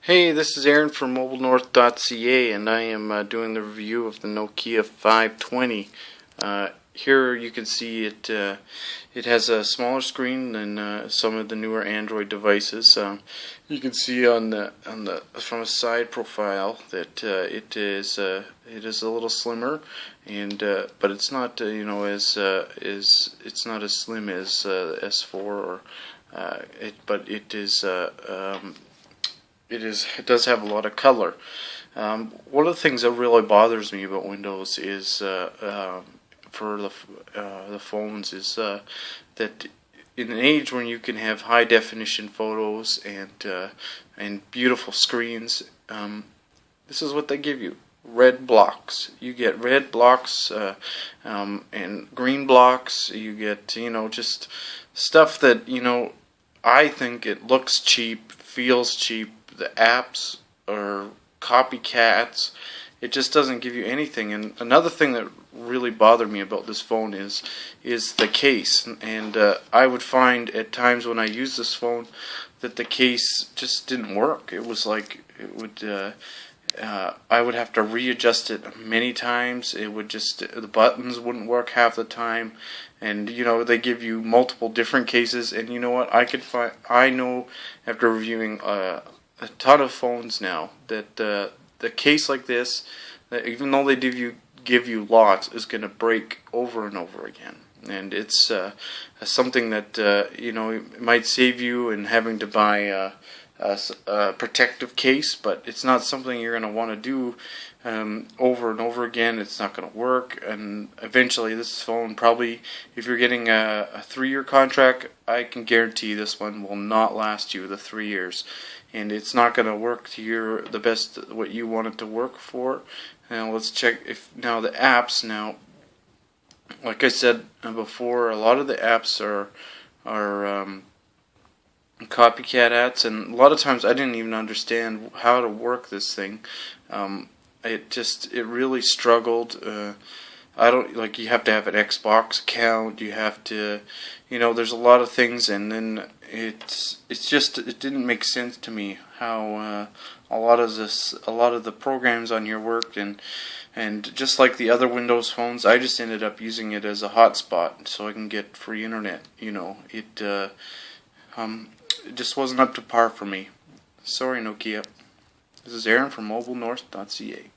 Hey, this is Aaron from mobilenorth.ca, and I am doing the review of the Nokia 520. Here you can see it. It has a smaller screen than some of the newer Android devices. You can see on the from a side profile that it is a little slimmer, and but it's not it's not as slim as S4 or but it is. It does have a lot of color. One of the things that really bothers me about Windows is for the phones is that in an age when you can have high definition photos and beautiful screens, this is what they give you: red blocks. You get red blocks and green blocks. You get just stuff that I think it looks cheap, feels cheap. The apps are copycats. It just doesn't give you anything. And another thing that really bothered me about this phone is the case. And I would find at times when I use this phone that the case just didn't work. It was like it would. I would have to readjust it many times. It would just, the buttons wouldn't work half the time, and they give you multiple different cases. And you know what? I know after reviewing a ton of phones now that the case like this, that even though they give you lots, is going to break over and over again. And it's something that it might save you in having to buy a protective case, but it's not something you're going to want to do over and over again. It's not going to work, and eventually this phone, probably if you're getting a 3-year contract, I can guarantee this one will not last you the 3 years, and it's not going to work to the best what you want it to work for. Now let's check if now the apps. Now, like I said before, a lot of the apps are copycat apps, and a lot of times I didn't even understand how to work this thing. It really struggled. I don't like, you have to have an Xbox account. You have to, there's a lot of things, and then it didn't make sense to me how a lot of the programs on here worked, and just like the other Windows phones, I just ended up using it as a hotspot so I can get free internet. It just wasn't up to par for me. Sorry, Nokia. This is Aaron from mobilenorth.ca.